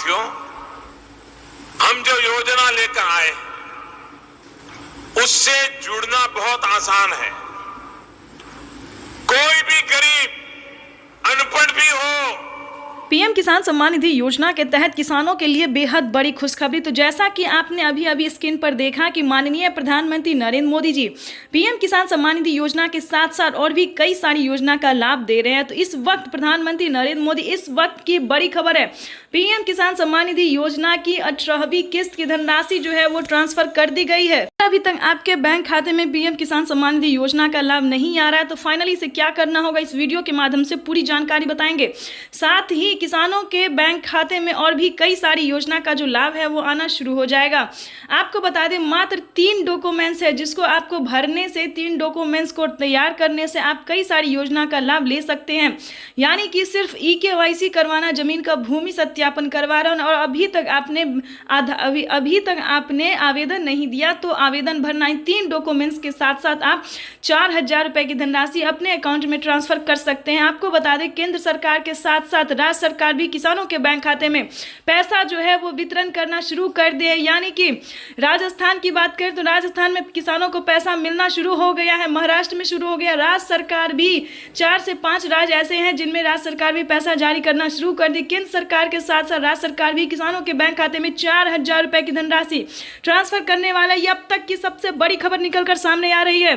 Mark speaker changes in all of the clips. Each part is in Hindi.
Speaker 1: साथियों, हम जो योजना लेकर आए उससे जुड़ना बहुत आसान है। कोई भी गरीब, अनपढ़ भी हो।
Speaker 2: पीएम किसान सम्मान निधि योजना के तहत किसानों के लिए बेहद बड़ी खुशखबरी। तो जैसा कि आपने अभी स्क्रीन पर देखा कि माननीय प्रधानमंत्री नरेंद्र मोदी जी पीएम किसान सम्मान निधि योजना के साथ साथ और भी कई सारी योजना का लाभ दे रहे हैं। तो इस वक्त प्रधानमंत्री नरेंद्र मोदी, इस वक्त की बड़ी खबर है, पीएम किसान सम्मान निधि योजना की 18वीं किस्त की धनराशि जो है वो ट्रांसफर कर दी गई है। अभी तक आपके बैंक खाते में पीएम किसान सम्मान निधि योजना का लाभ नहीं आ रहा है तो फाइनली इसे क्या करना होगा, इस वीडियो के माध्यम से पूरी जानकारी बताएंगे। साथ ही किसानों के बैंक खाते में और भी कई सारी योजना का जो लाभ है वो आना शुरू हो जाएगा। आपको बता दें, मात्र 3 डॉक्यूमेंट्स है जिसको आपको भरने से, 3 डॉक्यूमेंट्स को तैयार करने से आप कई सारी योजना का लाभ ले सकते हैं। यानी कि सिर्फ EKYC करवाना, जमीन का भूमि सत्यापन करवाना, और अभी तक आपने आवेदन नहीं दिया तो आवेदन भरना। इन 3 डॉक्यूमेंट्स के साथ साथ आप 4000 रुपए की धनराशि अपने अकाउंट में ट्रांसफर कर सकते हैं। आपको बता दें, केंद्र सरकार के साथ साथ राज्य सरकार भी किसानों के बैंक खाते में पैसा जो है वो वितरण करना शुरू कर दिए। यानी कि राजस्थान की बात करें तो राजस्थान में किसानों को पैसा मिलना शुरू हो गया है, महाराष्ट्र में शुरू हो गया, राज्य सरकार भी 4 से 5 राज्य ऐसे हैं जिनमें राज्य सरकार भी पैसा जारी करना शुरू कर दी। केंद्र सरकार के साथ साथ राज्य सरकार भी किसानों के बैंक खाते में 4000 रुपए की धनराशि ट्रांसफर करने वाला है। ये अब तक की सबसे बड़ी खबर निकलकर सामने आ रही है।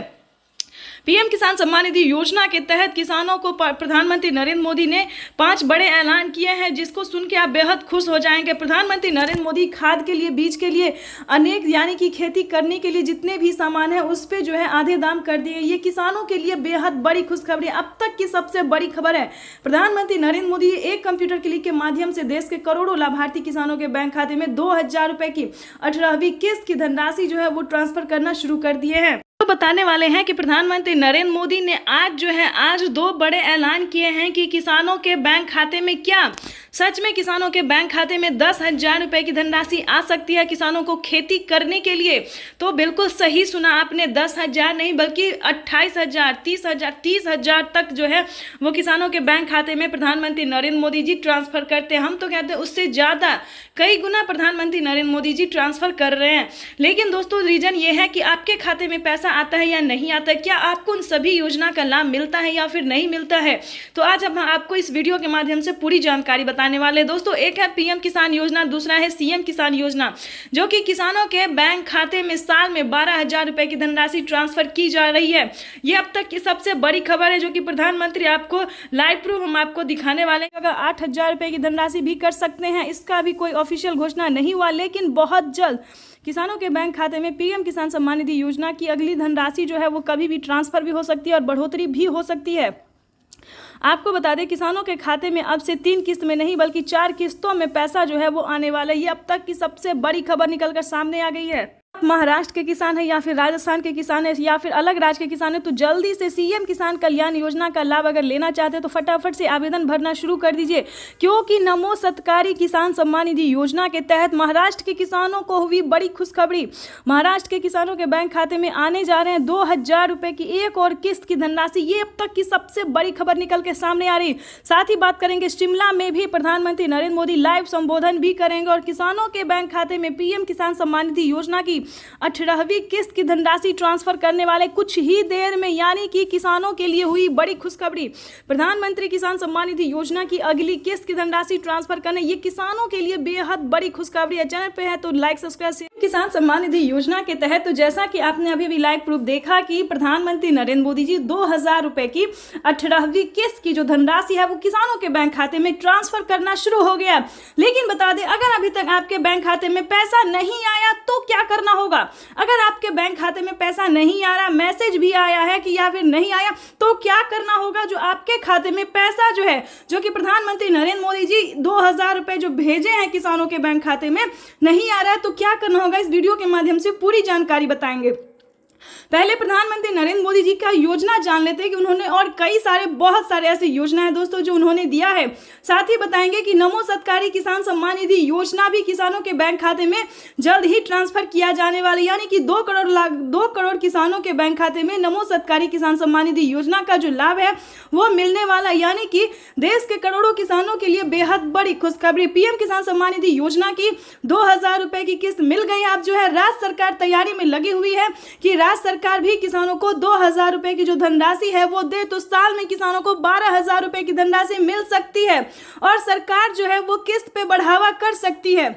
Speaker 2: पीएम किसान सम्मान निधि योजना के तहत किसानों को प्रधानमंत्री नरेंद्र मोदी ने 5 बड़े ऐलान किए हैं जिसको सुन के आप बेहद खुश हो जाएंगे। प्रधानमंत्री नरेंद्र मोदी खाद के लिए, बीज के लिए, अनेक यानी कि खेती करने के लिए जितने भी सामान है उस पे जो है आधे दाम कर दिए। ये किसानों के लिए बेहद बड़ी खुशखबरी, अब तक की सबसे बड़ी खबर है। प्रधानमंत्री नरेंद्र मोदी एक कंप्यूटर क्लिक के माध्यम से देश के करोड़ों लाभार्थी किसानों के बैंक खाते में 2000 रुपए की 18वीं किस्त की धनराशि जो है वो ट्रांसफर करना शुरू कर दिए हैं। तो बताने वाले हैं कि प्रधानमंत्री नरेंद्र मोदी ने आज 2 बड़े ऐलान किए हैं कि किसानों के बैंक खाते में क्या सच में किसानों के बैंक खाते में 10,000 रुपए की धनराशि आ सकती है किसानों को खेती करने के लिए। तो बिल्कुल सही सुना आपने, 10,000 नहीं बल्कि 28,000, 30,000 तक जो है वो किसानों के बैंक खाते में प्रधानमंत्री नरेंद्र मोदी जी ट्रांसफर करते हैं। हम तो कहते हैं उससे ज़्यादा, कई गुना प्रधानमंत्री नरेंद्र मोदी जी ट्रांसफर कर रहे हैं। लेकिन दोस्तों, रीजन ये है कि आपके खाते में पैसा आता है या नहीं आता है, क्या आपको उन सभी योजना का लाभ मिलता है या फिर नहीं मिलता है। तो आज हम आपको इस वीडियो के माध्यम से पूरी जानकारी बताने वाले हैं। दोस्तों, एक है पीएम किसान योजना, दूसरा है सीएम किसान योजना, जो कि किसानों के बैंक खाते में साल में 12,000 रुपए की धनराशि ट्रांसफर की जा रही है। ये अब तक की सबसे बड़ी खबर है जो कि प्रधानमंत्री आपको लाइव प्रूफ हम आपको दिखाने वाले हैं। अगर 8,000 रुपए की धनराशि भी कर सकते हैं, इसका भी कोई ऑफिशियल घोषणा नहीं हुआ, लेकिन बहुत जल्द किसानों के बैंक खाते में पीएम किसान सम्मान निधि योजना की अगली धनराशि जो है वो कभी भी ट्रांसफर भी हो सकती है और बढ़ोतरी भी हो सकती है। आपको बता दें, किसानों के खाते में अब से 3 किस्त में नहीं बल्कि 4 किस्तों में पैसा जो है वो आने वाला है। ये अब तक की सबसे बड़ी खबर निकलकर सामने आ गई है। महाराष्ट्र के किसान है या फिर राजस्थान के किसान है या फिर अलग राज्य के किसान है, तो जल्दी से सीएम किसान कल्याण योजना का लाभ अगर लेना चाहते हैं तो फटाफट से आवेदन भरना शुरू कर दीजिए, क्योंकि नमो सत्कारी किसान सम्मान निधि योजना के तहत महाराष्ट्र के किसानों को हुई बड़ी खुशखबरी। महाराष्ट्र के किसानों के बैंक खाते में आने जा रहे हैं 2000 रुपए की एक और किस्त की धनराशि। ये अब तक की सबसे बड़ी खबर निकल के सामने आ रही। साथ ही बात करेंगे, शिमला में भी प्रधानमंत्री नरेंद्र मोदी लाइव संबोधन भी करेंगे और किसानों के बैंक खाते में पीएम किसान सम्मान निधि योजना की 18वीं किस्त की धनराशि ट्रांसफर करने वाले कुछ ही देर में। यानी कि किसानों के लिए हुई बड़ी खुशखबरी, प्रधानमंत्री किसान सम्मान निधि योजना की अगली किस्त की धनराशि ट्रांसफर करने, ये किसानों के लिए बेहद बड़ी खुशखबरी है। चैनल पे है तो लाइक सब्सक्राइब। किसान सम्मान निधि योजना के तहत तो जैसा कि आपने अभी भी लाइव प्रूफ देखा कि प्रधानमंत्री नरेंद्र मोदी जी 2000 रुपए की 18वीं किस्त की जो धनराशि है वो किसानों के बैंक खाते में ट्रांसफर करना शुरू हो गया। लेकिन बता दें, अगर अभी तक आपके बैंक खाते में पैसा नहीं आया तो क्या करना होगा। अगर आपके बैंक खाते में पैसा नहीं आ रहा, मैसेज भी आया है कि या फिर नहीं आया, तो क्या करना होगा। जो आपके खाते में पैसा जो है, जो कि प्रधानमंत्री नरेंद्र मोदी जी 2000 रुपए जो भेजे हैं किसानों के बैंक खाते में नहीं आ रहा है, तो क्या करना होगा, इस वीडियो के माध्यम से पूरी जानकारी बताएंगे। पहले प्रधानमंत्री नरेंद्र मोदी जी का योजना जान लेते हैं कि उन्होंने और कई सारे बहुत सारे ऐसे योजना है दोस्तों जो उन्होंने दिया है। साथ ही बताएंगे कि नमो सत्कारी किसान सम्मान निधि योजना भी किसानों के बैंक खाते में जल्द ही ट्रांसफर किया जाने वाला, यानी कि 2 करोड़ किसानों के बैंक खाते में नमो सत्कारी किसान सम्मान निधि योजना का जो लाभ है वो मिलने वाला, यानी कि देश के करोड़ों किसानों के लिए बेहद बड़ी खुशखबरी। पीएम किसान सम्मान निधि योजना की 2000 रुपए की किस्त मिल गई। अब जो है राज्य सरकार तैयारी में लगी हुई है कि राज्य सरकार भी किसानों को 2000 रुपए की जो धनराशि है वो दे, तो साल में किसानों को 12,000 रुपए की धनराशि मिल सकती है और सरकार जो है वो किस्त पे बढ़ावा कर सकती है।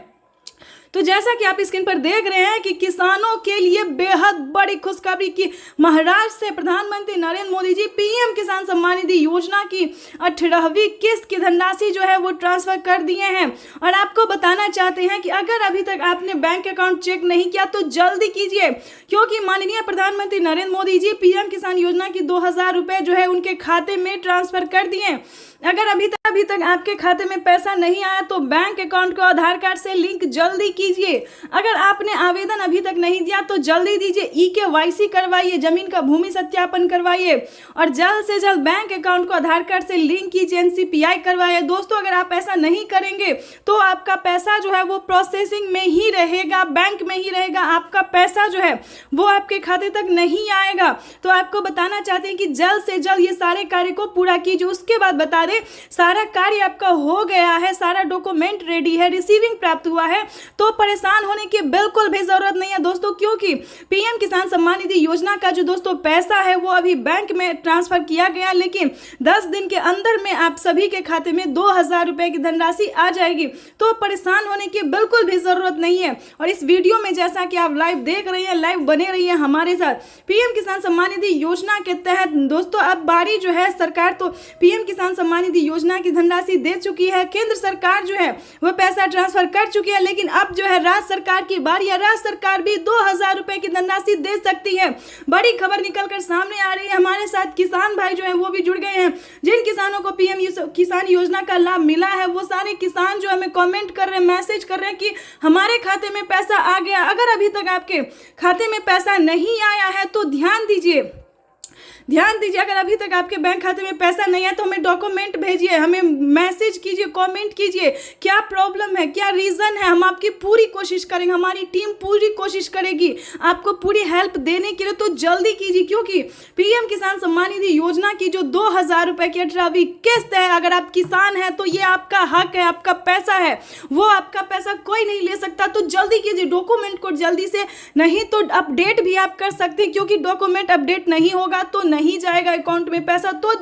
Speaker 2: तो जैसा कि आप स्क्रीन पर देख रहे हैं कि किसानों के लिए बेहद बड़ी खुशखबरी की महाराष्ट्र से प्रधानमंत्री नरेंद्र मोदी जी पीएम किसान सम्मान निधि योजना की 18वीं किस्त की धनराशि जो है वो ट्रांसफर कर दिए हैं। और आपको बताना चाहते हैं कि अगर अभी तक आपने बैंक अकाउंट चेक नहीं किया तो जल्दी कीजिए, क्योंकि माननीय प्रधानमंत्री नरेंद्र मोदी जी पीएम किसान योजना की 2000 रुपए जो है उनके खाते में ट्रांसफर कर दिए। अगर अभी तक आपके खाते में पैसा नहीं आया तो बैंक अकाउंट को आधार कार्ड से लिंक जल्दी कीजिए। अगर आपने आवेदन अभी तक नहीं दिया तो जल्दी दीजिए, EKYC करवाइए, जमीन का भूमि सत्यापन करवाइए और जल्द से जल्द बैंक अकाउंट को आधार कार्ड से लिंक कीजिए, NCPI करवाइए। दोस्तों अगर आप ऐसा नहीं करेंगे तो आपका पैसा जो है वो प्रोसेसिंग में ही रहेगा, बैंक में ही रहेगा, आपका पैसा जो है वो आपके खाते तक नहीं आएगा। तो आपको बताना चाहते हैं कि जल्द से जल्द ये सारे कार्य को पूरा कीजिए। उसके बाद बता दें सारा कार्य आपका हो गया है, सारा डॉक्यूमेंट रेडी है, रिसीविंग प्राप्त हुआ है, तो परेशान होने की बिल्कुल भी जरूरत नहीं है दोस्तों, क्योंकि पीएम किसान सम्मान निधि योजना का जो दोस्तों पैसा है वो अभी बैंक में ट्रांसफर किया गया, लेकिन 10 दिन के अंदर में आप सभी के खाते में 2000 रुपए की धनराशि आ जाएगी। तो परेशान होने की बिल्कुल भी जरूरत नहीं है। और इस वीडियो में जैसा कि आप लाइव देख रहे हैं, लाइव बने रहिए हमारे साथ। पीएम किसान सम्मान निधि योजना के तहत दोस्तों अब बारी जो है, सरकार तो पीएम किसान सम्मान निधि योजना की धनराशि दे चुकी है, केंद्र सरकार जो है वह पैसा ट्रांसफर कर चुकी है, लेकिन अब जो है राज्य सरकार की बारी है। राज्य सरकार भी 2000 रुपए की धनराशि दे सकती है। बड़ी खबर निकलकर सामने आ रही है। हमारे साथ किसान भाई जो है वो भी जुड़ गए हैं। जिन किसानों को पीएम किसान योजना का लाभ मिला है वो सारे किसान जो हमें कमेंट कर रहे हैं, मैसेज कर रहे हैं कि हमारे खाते में पैसा आ गया। अगर अभी तक आपके खाते में पैसा नहीं आया है तो ध्यान दीजिए, अगर अभी तक आपके बैंक खाते में पैसा नहीं है तो हमें डॉक्यूमेंट भेजिए, हमें मैसेज कीजिए, कमेंट कीजिए, क्या प्रॉब्लम है, क्या रीज़न है। हम आपकी पूरी कोशिश करेंगे, हमारी टीम पूरी कोशिश करेगी आपको पूरी हेल्प देने के लिए। तो जल्दी कीजिए, क्योंकि पीएम किसान सम्मान निधि योजना की जो 2000 रुपए की 18वीं किस्त है, अगर आप किसान हैं तो ये आपका हक है, आपका पैसा है, वो आपका पैसा कोई नहीं ले सकता। तो जल्दी कीजिए, डॉक्यूमेंट को जल्दी से, नहीं तो अपडेट भी आप कर सकते हैं, क्योंकि डॉक्यूमेंट अपडेट नहीं होगा तो नहीं जाएगा अकाउंट में पैसा। तो